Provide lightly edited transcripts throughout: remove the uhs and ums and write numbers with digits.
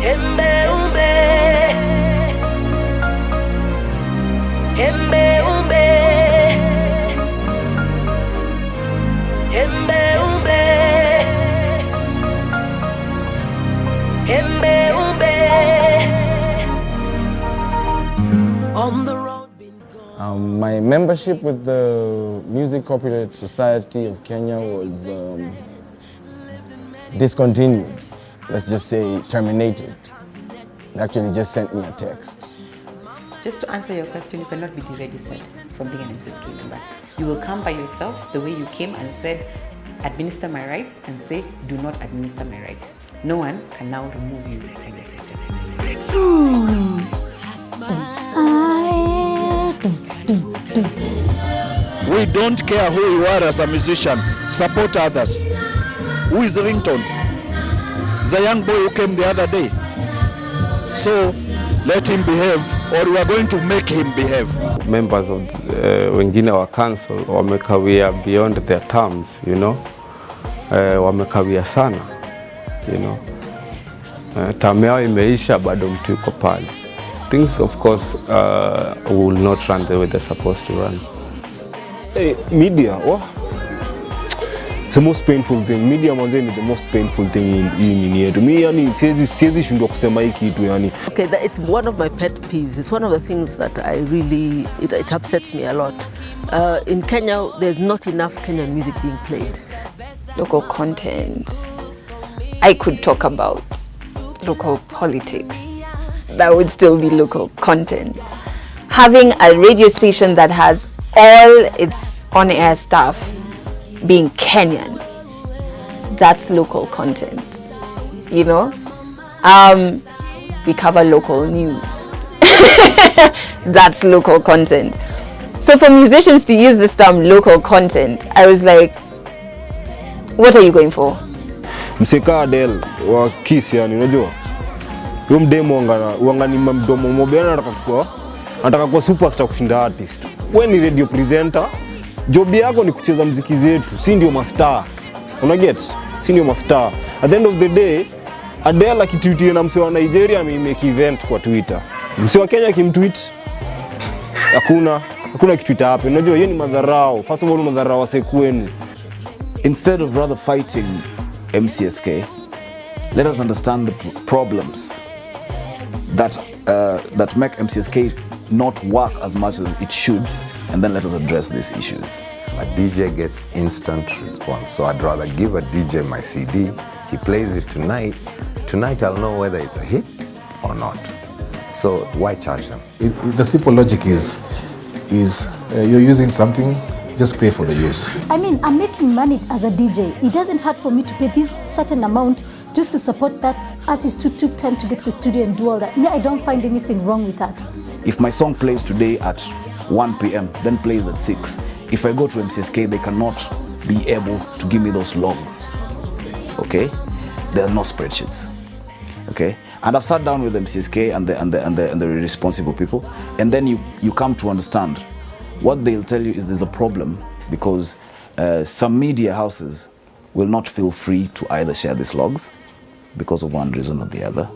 Embe umbe, embe umbe, embe umbe, embe umbe. On the road. My membership with the Music Copyright Society of Kenya was discontinued. Let's just say terminated. They actually just sent me a text. Just to answer your question, you cannot be deregistered from being an MCSK member. You will come by yourself the way you came and said, administer my rights, and say, do not administer my rights. No one can now remove you from the system. We don't care who you are as a musician. Support others. Who is Ringtone? The young boy who came the other day. So let him behave, or we are going to make him behave. Members of wengine wa council wamekawia beyond their terms, you know. Wamekawia sana, you know. Term yao imeisha, bado mtu yuko pale. Things of course will not run the way they're supposed to run. Hey, media, what? It's the most painful thing. Media manzeni is the most painful thing in here. To me, yani siwezi shindwa kusema hiki kitu yani. Okay, it's one of my pet peeves. It's one of the things that I really it upsets me a lot. In Kenya, there's not enough Kenyan music being played. Local content. I could talk about local politics. That would still be local content. Having a radio station that has all its on-air stuff being Kenyan, that's local content, you know. We cover local news. That's local content. So for musicians to use this term local content, I was like, what are you going for? Mseka Adele wa Kiss yani, unajua? Huyo mdemo wangani mdomo mobena anataka kuwa superstar kushinda artist. Wewe ni radio presenter, job yako ni kucheza muziki zetu, si ndio mastar. Una get? Si ndio mastar. At the end of the day, Adele akitweetia na msee wa Nigeria make event kwa Twitter. Msee wa Kenya kimtweet, hakuna kitu happen. Unajua yeye ni madharau. First of all madharau wase kwenu. Instead of rather fighting MCSK, let us understand the problems that make MCSK not work as much as it should, and then let us address these issues. A DJ gets instant response, so I'd rather give a DJ my CD, he plays it tonight I'll know whether it's a hit or not. So why charge them? The simple logic is you're using something, just pay for the use. I mean, I'm making money as a DJ. It doesn't hurt for me to pay this certain amount just to support that artist who took time to get to the studio and do all that. I don't find anything wrong with that. If my song plays today at 1 p.m., then plays at 6. If I go to MCSK, they cannot be able to give me those logs. Okay? There are no spreadsheets. Okay? And I've sat down with MCSK and the responsible people, and then you come to understand what they'll tell you is there's a problem because some media houses will not feel free to either share these logs because of one reason or the other.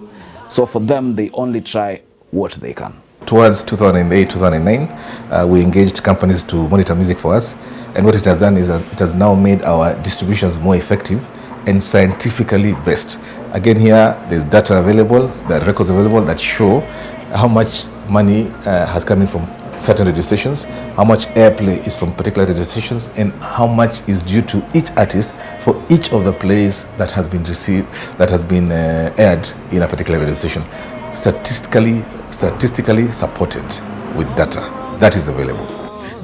So for them, they only try what they can. Towards 2008-2009, we engaged companies to monitor music for us, and what it has done is it has now made our distributions more effective and scientifically based. Again, here there's data available, there are records available that show how much money has come in from certain radio stations, how much airplay is from particular radio stations, and how much is due to each artist for each of the plays that has been received, that has been aired in a particular radio station. Statistically supported with data that is available.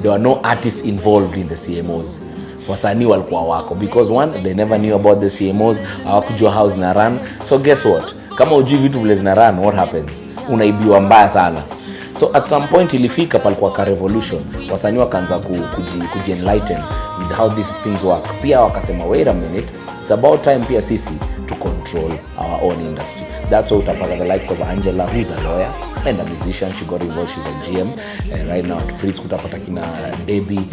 There were no artists involved in the CMOs. Wasanii walikuwa wako because one, they never knew about the CMOs, hawakujua how zina run. So guess what? Kama hujui vitu vile zina run, what happens? Unaibiwa mbaya sana. So at some point ilifika palikuwa ka revolution. Wasanii wakaanza kuji-enlighten with how these things work. Pia wakasema wait a minute, it's about time pia sisi to control our own industry. That's why utapata the likes of Angela, who's a lawyer and a musician. She got involved, she's a GM. Right now at Prince utapata kina Debbie,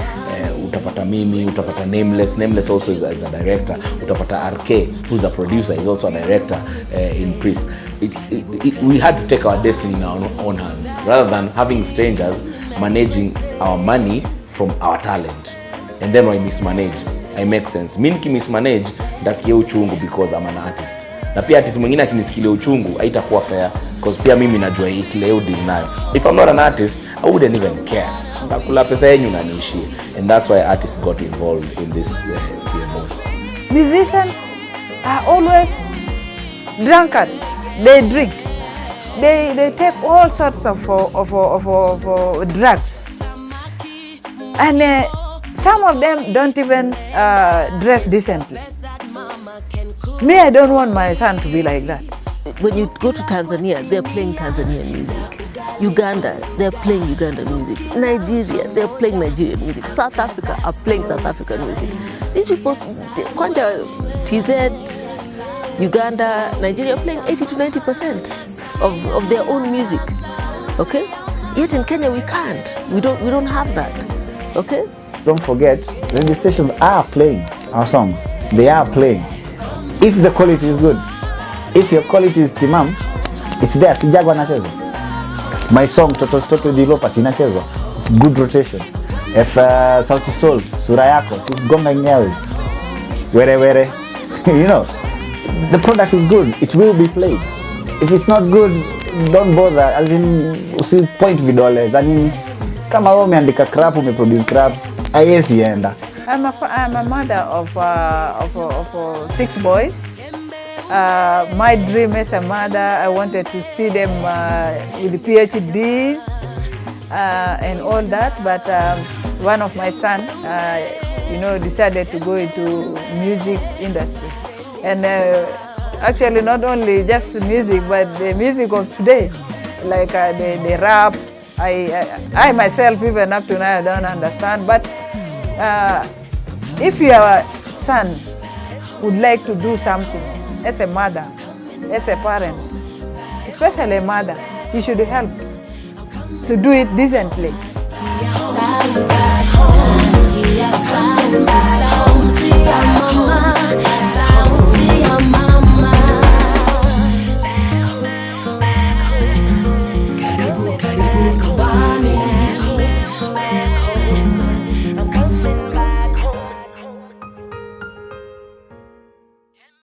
utapata Mimi, utapata Nameless also is a director. Utapata RK, who's a producer, is also a director in Prince. we had to take our destiny in our own hands rather than having strangers managing our money from our talent, and then I mismanage. I make sense. Mimi nikimismanage ndasikia uchungu because I'm an artist, na pia artist mwingine akinisikilia uchungu haitakuwa fair because pia mimi najua ile hiyo deal nayo. If I'm not an artist, I wouldn't even care. Nakula pesa yenu na niishie, and that's why artists got involved in this CMOs. Musicians are always drunkards. They drink. They take all sorts of drugs, and some of them don't even dress decently. Me, I don't want my son to be like that. When you go to Tanzania, they're playing Tanzanian music. Uganda, they're playing Ugandan music. Nigeria, they're playing Nigerian music. South Africa are playing South African music. These people, Kwanja, TZ, Uganda, Nigeria are playing 80 to 90% of their own music. Okay? Yet in Kenya we can't. We don't have that. Okay? Don't forget, radio stations are playing our songs. They are playing. If the quality is good, if your quality is timam, it's there. Sijagwa nachezwa. My song Toto Dilopas inachezwa. It's good rotation. If Sauti Sol, Sura Yako, it's gonga in airwaves. Where, you know, the product is good. It will be played. If it's not good, don't bother. As in, usi point vidole. I mean, kama wewe umeandika crap, umeproduce crap, haiwezi enda. I'm a mother of 6 boys. My dream as a mother, I wanted to see them with PhDs and all that, but one of my son, decided to go into music industry. And actually not only just music, but the music of today, like the rap. I myself, even up to now, I don't understand, but if your son would like to do something, as a mother, as a parent, especially a mother, you should help to do it decently. Sauti,